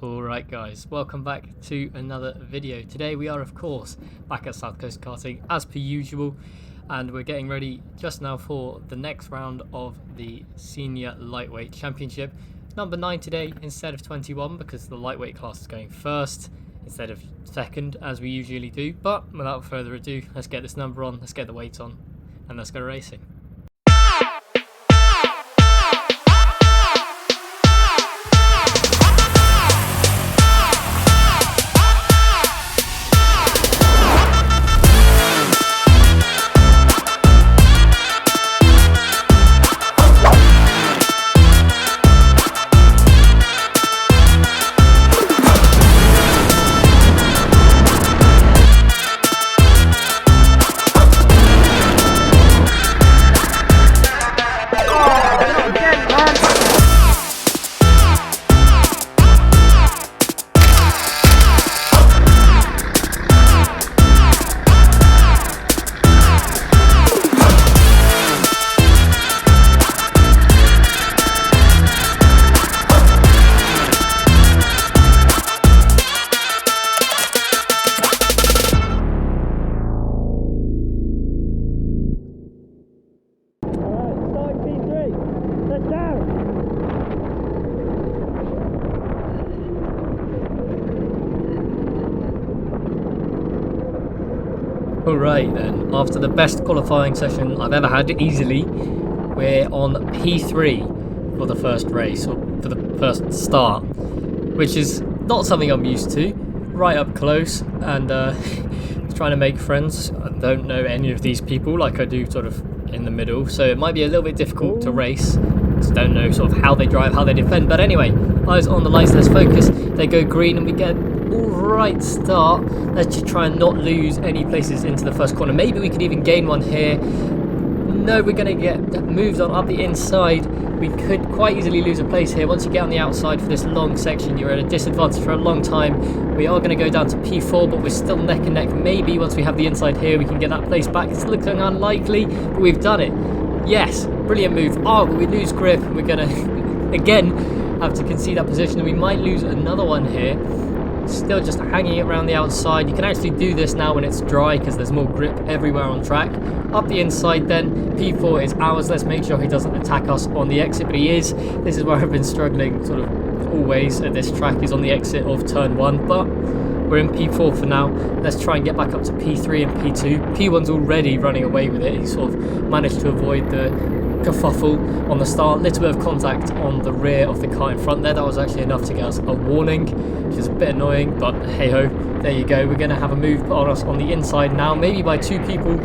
Alright guys, welcome back to another video. Today we are of course back at South Coast Karting as per usual, and we're getting ready just now for the next round of the Senior Lightweight Championship. Number 9 today instead of 21 because the lightweight class is going first instead of second as we usually do. But without further ado, let's get this number on, let's get the weights on, and let's go racing. Alright then, after the best qualifying session I've ever had easily, we're on P3 for the first race, or for the first start, which is not something I'm used to. Right up close and trying to make friends. I don't know any of these people like I do sort of in the middle, so it might be a little bit difficult to race. Just don't know sort of how they drive, how they defend, but anyway, eyes on the lights, let's focus. They go green and we get alright start. Let's just try and not lose any places into the first corner. Maybe we could even gain one here. No, we're going to get moved on up the inside. We could quite easily lose a place here. Once you get on the outside for this long section, you're at a disadvantage for a long time. We are going to go down to P4, but we're still neck and neck. Maybe once we have the inside here, we can get that place back. It's looking unlikely, but we've done it. Yes, brilliant move. Oh, but we lose grip. We're going to, again, have to concede that position, and we might lose another one here. Still just hanging it around the outside. You can actually do this now when it's dry because there's more grip everywhere on track. Up the inside then, P4 is ours. Let's make sure he doesn't attack us on the exit, but he is. This is where I've been struggling sort of always at this track, is on the exit of turn 1, but we're in P4 for now. Let's try and get back up to P3 and P2. P1's already running away with it. He sort of managed to avoid the kerfuffle on the start. Little bit of contact on the rear of the car in front there. That was actually enough to get us a warning, which is a bit annoying, but hey ho, there you go. We're going to have a move put on us on the inside now, maybe by 2 people.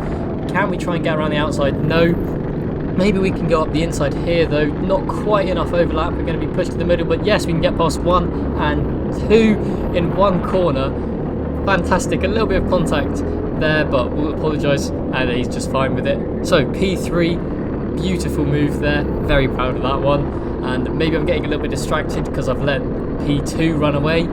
Can we try and get around the outside? No. Maybe we can go up the inside here though. Not quite enough overlap. We're going to be pushed to the middle, but yes, we can get past 1 and 2 in one corner. Fantastic. A little bit of contact there, but we'll apologise, and he's just fine with it. So P3, beautiful move there. Very proud of that one. And maybe I'm getting a little bit distracted because I've let P2 run away.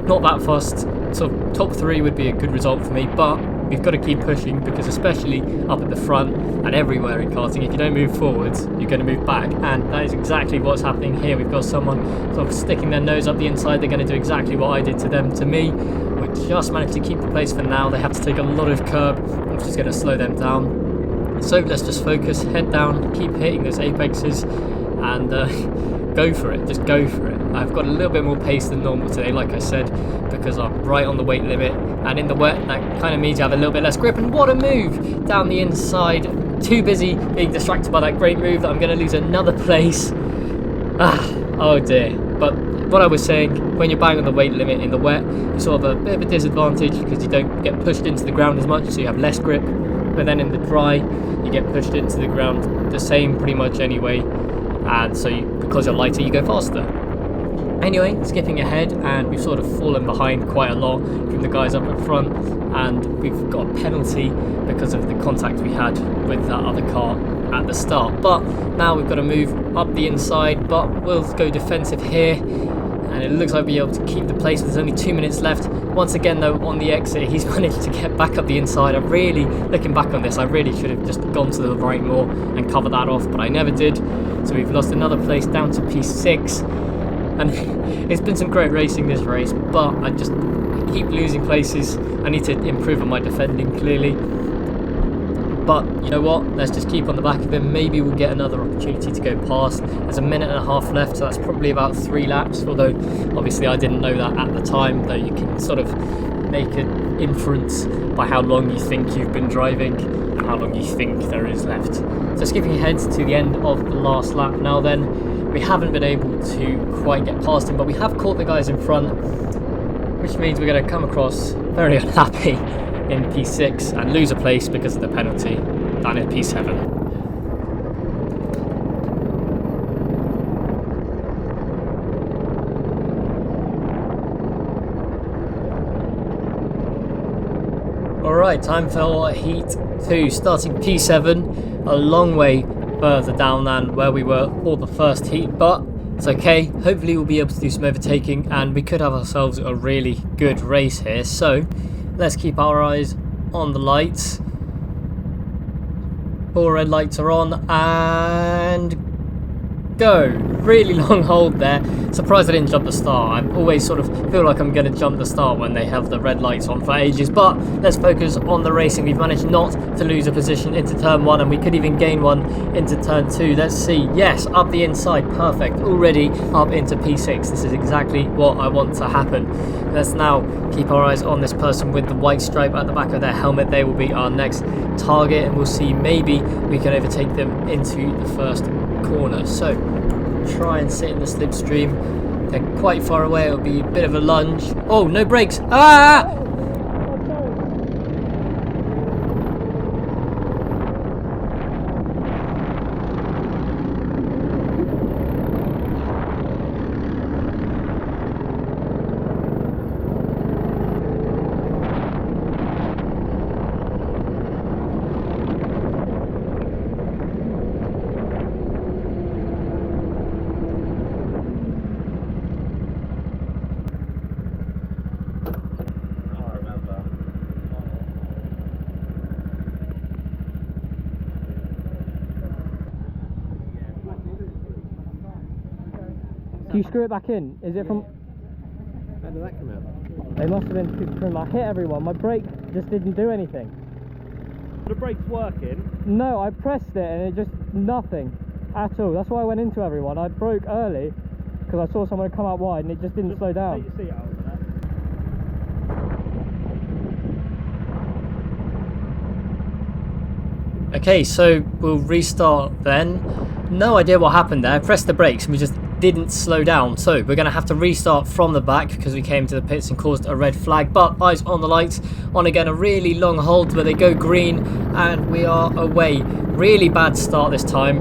Not that fast. So top 3 would be a good result for me, but we've got to keep pushing because especially up at the front and everywhere in karting, if you don't move forwards, you're going to move back, and that is exactly what's happening here. We've got someone sort of sticking their nose up the inside. They're going to do exactly what I did to them to me. We just managed to keep the place for now. They have to take a lot of curb, which is going to slow them down. So let's just focus, head down, keep hitting those apexes, and go for it, just go for it. I've got a little bit more pace than normal today, like I said, because I'm right on the weight limit, and in the wet, that kind of means you have a little bit less grip, and what a move! Down the inside, too busy being distracted by that great move that I'm going to lose another place. Oh dear. But what I was saying, when you're bang on the weight limit in the wet, you're sort of a bit of a disadvantage because you don't get pushed into the ground as much, so you have less grip. But then in the dry, you get pushed into the ground the same pretty much anyway, and so because you're lighter, you go faster. Anyway, skipping ahead, and we've sort of fallen behind quite a lot from the guys up at front, and we've got a penalty because of the contact we had with that other car at the start. But now we've got to move up the inside, but we'll go defensive here, and it looks like we'll be able to keep the place. There's only 2 minutes left. Once again though, on the exit, he's managed to get back up the inside. Looking back on this, I really should have just gone to the right more and covered that off, but I never did. So we've lost another place down to P6. and it's been some great racing this race, but I keep losing places. I need to improve on my defending, clearly. But you know what, let's just keep on the back of him. Maybe we'll get another opportunity to go past. There's a minute and a half left, so that's probably about 3 laps, although obviously I didn't know that at the time, though you can sort of make an inference by how long you think you've been driving and how long you think there is left. So skipping ahead to the end of the last lap now then, we haven't been able to quite get past him, but we have caught the guys in front, which means we're going to come across very unhappy in P6 and lose a place because of the penalty down in P7. Alright, time for heat 2, starting P7, a long way further down than where we were for the first heat, but it's okay. Hopefully we'll be able to do some overtaking and we could have ourselves a really good race here. So let's keep our eyes on the lights. 4 red lights are on and go. Really long hold there. Surprised I didn't jump the start. I always sort of feel like I'm going to jump the start when they have the red lights on for ages, but let's focus on the racing. We've managed not to lose a position into turn 1 and we could even gain one into turn 2. Let's see. Yes, up the inside. Perfect. Already up into P6. This is exactly what I want to happen. Let's now keep our eyes on this person with the white stripe at the back of their helmet. They will be our next target and we'll see maybe we can overtake them into the first corner. So try and sit in the slipstream. They're quite far away. It'll be a bit of a lunge. Oh, no brakes. Ah! Do you screw it back in? Is it from... How did that come out? They must have been from... I hit everyone. My brake just didn't do anything. The brake's working? No, I pressed it and it just... nothing at all. That's why I went into everyone. I broke early because I saw someone come out wide and it just didn't slow down. Take your seat out of that. Okay, so we'll restart then. No idea what happened there. I pressed the brakes and we just didn't slow down, so we're going to have to restart from the back because we came to the pits and caused a red flag. But eyes on the lights, on again, a really long hold where they go green and we are away. Really bad start this time,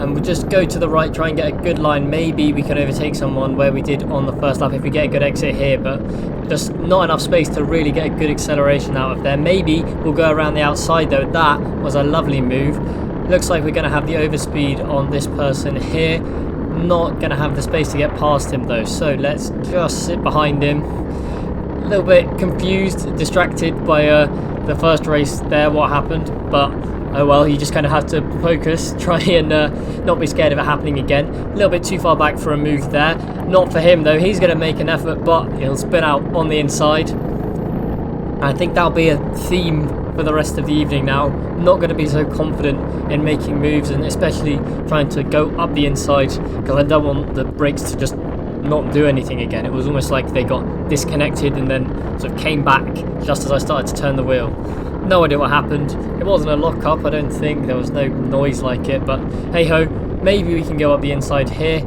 and we'll just go to the right, try and get a good line. Maybe we can overtake someone where we did on the first lap if we get a good exit here, but just not enough space to really get a good acceleration out of there. Maybe we'll go around the outside though. That was a lovely move. Looks like we're going to have the overspeed on this person here. Not going to have the space to get past him though, so let's just sit behind him. A little bit confused, distracted by the first race there, what happened, but oh well, you just kind of have to focus, try and not be scared of it happening again. A little bit too far back for a move there. Not for him though, he's going to make an effort, but he'll spin out on the inside. I think that'll be a theme for the rest of the evening now. Not going to be so confident in making moves, and especially trying to go up the inside, because I don't want the brakes to just not do anything again. It was almost like they got disconnected and then sort of came back just as I started to turn the wheel. No idea what happened. It wasn't a lock-up, I don't think. There was no noise like it, but hey-ho, maybe we can go up the inside here.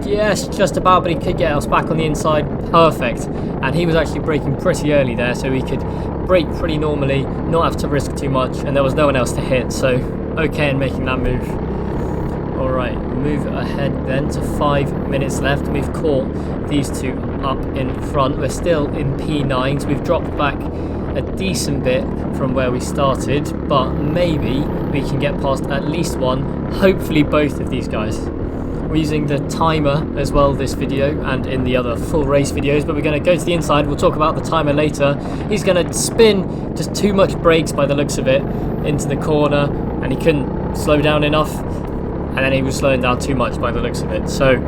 Yes, just about, but he could get us back on the inside. Perfect. And he was actually braking pretty early there, so he could brake pretty normally, not have to risk too much, and there was no one else to hit, so okay in making that move. Alright, move ahead then to 5 minutes left. We've caught these two up in front. We're still in P9s. We've dropped back a decent bit from where we started, but maybe we can get past at least one, hopefully both of these guys. We're using the timer as well this video and in the other full race videos, but we're going to go to the inside. We'll talk about the timer later. He's going to spin just too much brakes by the looks of it into the corner, and he couldn't slow down enough, and then he was slowing down too much by the looks of it. So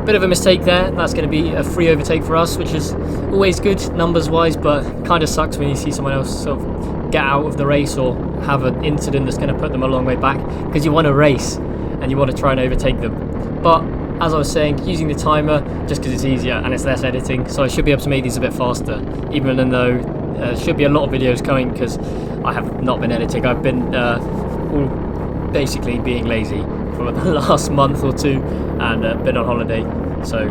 bit of a mistake there. That's going to be a free overtake for us, which is always good numbers wise, but kind of sucks when you see someone else sort of get out of the race or have an incident that's going to put them a long way back, because you want to race and you want to try and overtake them. But as I was saying, using the timer just because it's easier and it's less editing, so I should be able to make these a bit faster, even though there should be a lot of videos coming because I have not been editing. I've been all basically being lazy for the last month or two and been on holiday, so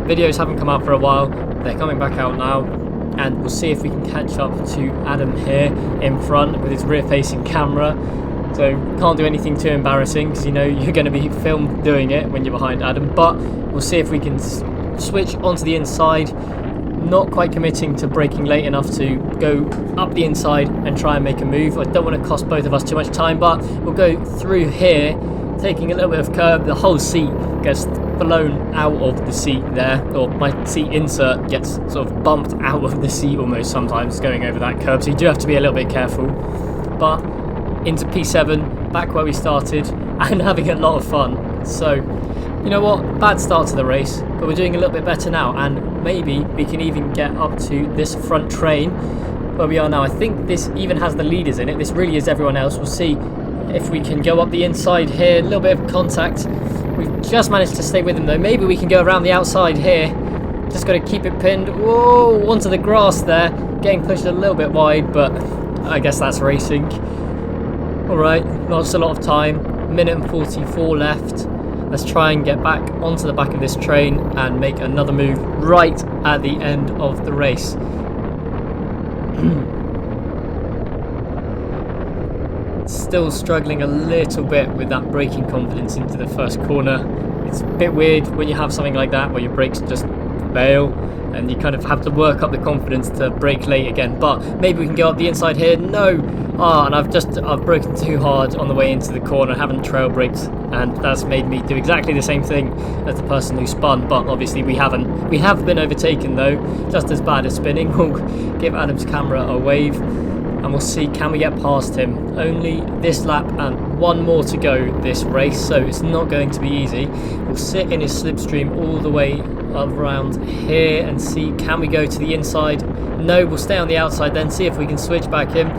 videos haven't come out for a while. They're coming back out now, and we'll see if we can catch up to Adam here in front with his rear facing camera. So can't do anything too embarrassing because you know you're going to be filmed doing it when you're behind Adam, but we'll see if we can switch onto the inside. Not quite committing to braking late enough to go up the inside and try and make a move. I don't want to cost both of us too much time, but we'll go through here, taking a little bit of curb. The whole seat gets blown out of the seat there, or my seat insert gets sort of bumped out of the seat almost sometimes going over that curb, so you do have to be a little bit careful. But into P7, back where we started, and having a lot of fun. So you know what, bad start to the race, but we're doing a little bit better now, and maybe we can even get up to this front train where we are now. I think this even has the leaders in it. This really is everyone else. We'll see if we can go up the inside here. A little bit of contact. We've just managed to stay with them though. Maybe we can go around the outside here. Just got to keep it pinned. Whoa, onto the grass there. Getting pushed a little bit wide, but I guess that's racing. Alright, not a lot of time. Minute and 44 left. Let's try and get back onto the back of this train and make another move right at the end of the race. Still struggling a little bit with that braking confidence into the first corner. It's a bit weird when you have something like that where your brakes just fail and you kind of have to work up the confidence to brake late again. But maybe we can go up the inside here. No! And I've broken too hard on the way into the corner, haven't trail braked, and that's made me do exactly the same thing as the person who spun, but obviously we haven't. We have been overtaken though, just as bad as spinning. We'll give Adam's camera a wave and we'll see, can we get past him? Only this lap and one more to go this race, so it's not going to be easy. We'll sit in his slipstream all the way around here and see, can we go to the inside? No, we'll stay on the outside then, see if we can switch back in.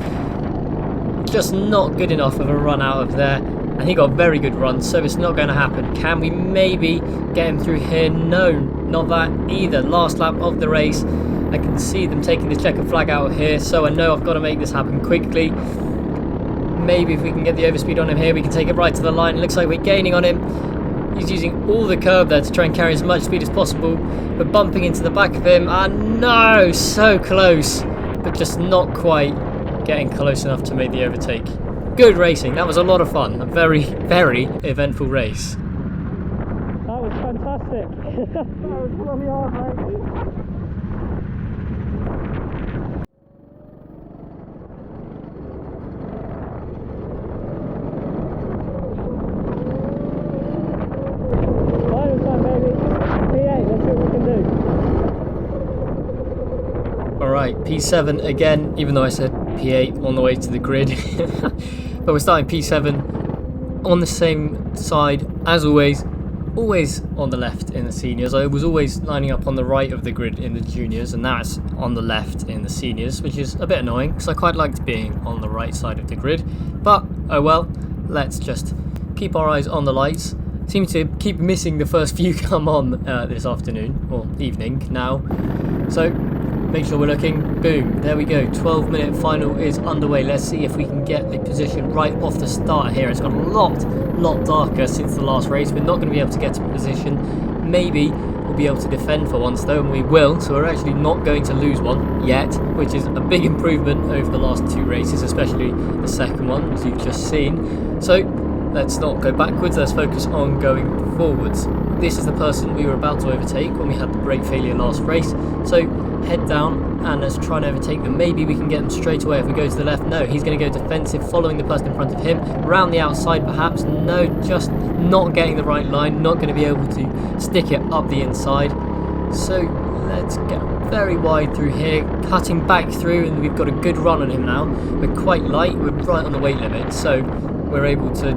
Just not good enough of a run out of there, and he got a very good run, so it's not going to happen. Can we maybe get him through here? No, not that either. Last lap of the race. I can see them taking the checker flag out here, so I know I've got to make this happen quickly. Maybe if we can get the overspeed on him here, we can take it right to the line. It looks like we're gaining on him. He's using all the curb there to try and carry as much speed as possible. We're bumping into the back of him, and no, so close, but just not quite getting close enough to make the overtake. Good racing, that was a lot of fun. A very, very eventful race. That was fantastic. That was really hard, mate. Final time, baby. P8, let's see what we can do. Alright, P7 again, even though I said P8 on the way to the grid. But we're starting P7 on the same side as always on the left in the seniors. I was always lining up on the right of the grid in the juniors, and now it's on the left in the seniors, which is a bit annoying because I quite liked being on the right side of the grid. But oh well, let's just keep our eyes on the lights. Seem to keep missing the first few come on this afternoon, or evening now. So make sure we're looking. Boom, there we go. 12-minute final is underway. Let's see if we can get a position right off the start here. It's got a lot darker since the last race. We're not going to be able to get to position. Maybe we'll be able to defend for once though, and we will. So we're actually not going to lose one yet, which is a big improvement over the last two races, especially the second one, as you've just seen. So let's not go backwards, let's focus on going forwards. This is the person we were about to overtake when we had the brake failure last race. So head down and let's try and overtake them. Maybe we can get them straight away if we go to the left. No, he's going to go defensive, following the person in front of him. Around the outside perhaps. No, just not getting the right line, not going to be able to stick it up the inside. So let's get very wide through here, cutting back through, and we've got a good run on him now. We're quite light, we're right on the weight limit, so we're able to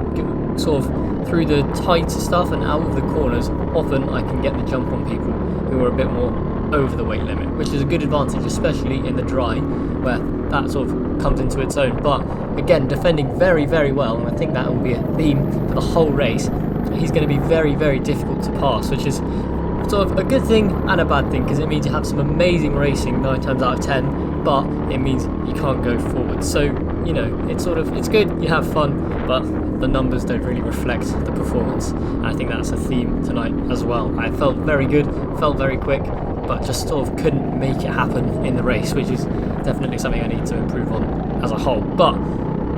sort of through the tighter stuff and out of the corners, often I can get the jump on people who are a bit more over the weight limit, which is a good advantage, especially in the dry, where that sort of comes into its own. But again, defending very, very well, and I think that will be a theme for the whole race. He's going to be very, very difficult to pass, which is sort of a good thing and a bad thing, because it means you have some amazing racing 9 times out of 10, but it means you can't go forward. So, you know, it's good, you have fun, but the numbers don't really reflect the performance. And I think that's a theme tonight as well. I felt very good, felt very quick, but just sort of couldn't make it happen in the race, which is definitely something I need to improve on as a whole. But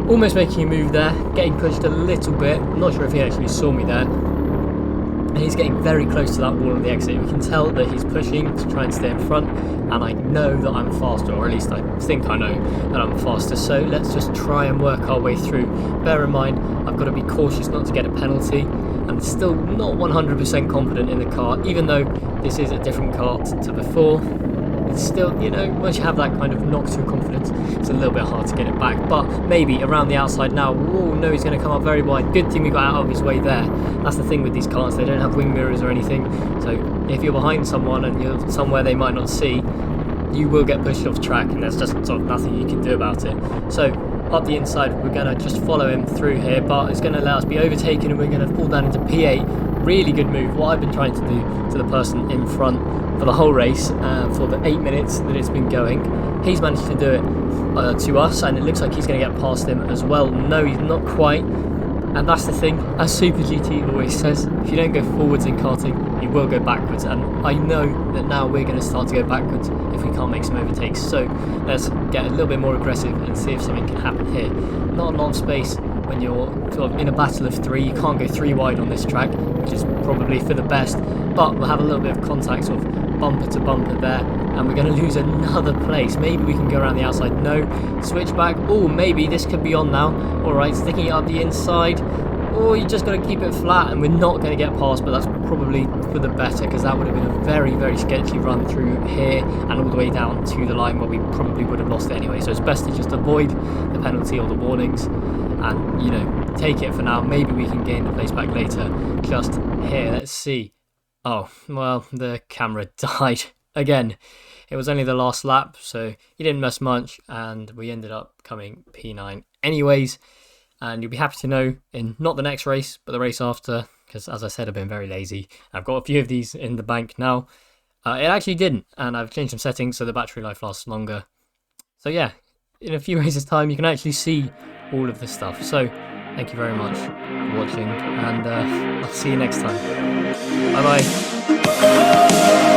almost making a move there, getting pushed a little bit. I'm not sure if he actually saw me there. And he's getting very close to that wall on the exit. We can tell that he's pushing to try and stay in front, and I know that I'm faster, or at least I think I know that I'm faster. So let's just try and work our way through. Bear in mind, I've got to be cautious not to get a penalty, and still not 100% confident in the car, even though this is a different car to before. It's still, you know, once you have that kind of knock to confidence, it's a little bit hard to get it back. But maybe around the outside now. Oh no, he's going to come up very wide. Good thing we got out of his way there. That's the thing with these cars, they don't have wing mirrors or anything. So if you're behind someone and you're somewhere they might not see, you will get pushed off track, and there's just sort of nothing you can do about it. So up the inside, we're going to just follow him through here, but it's going to let us be overtaken, and we're going to pull down into P8. Really good move. What I've been trying to do to the person in front for the whole race, for the 8 minutes that it's been going, he's managed to do it to us, and it looks like he's going to get past him as well. No, he's not quite. And that's the thing, as Super GT always says, if you don't go forwards in karting, you will go backwards. And I know that now we're going to start to go backwards if we can't make some overtakes. So let's get a little bit more aggressive and see if something can happen here. Not a lot of space when you're sort of in a battle of 3. You can't go 3 wide on this track, which is probably for the best. But we'll have a little bit of contact, sort of bumper to bumper there, and we're going to lose another place. Maybe we can go around the outside. No, switch back. Oh, maybe this could be on now. Alright, sticking it up the inside. Oh, you just got to keep it flat, and we're not going to get past, but that's probably for the better, because that would have been a very, very sketchy run through here and all the way down to the line where we probably would have lost it anyway. So it's best to just avoid the penalty or the warnings and, you know, take it for now. Maybe we can gain the place back later. Just here, let's see. Oh, well, the camera died again. It was only the last lap, so he didn't miss much, and we ended up coming P9 anyways. And you'll be happy to know, in not the next race, but the race after, because as I said, I've been very lazy. I've got a few of these in the bank now. It actually didn't, and I've changed some settings so the battery life lasts longer. So yeah, in a few races time, you can actually see all of this stuff. So thank you very much for watching, and I'll see you next time. Bye bye.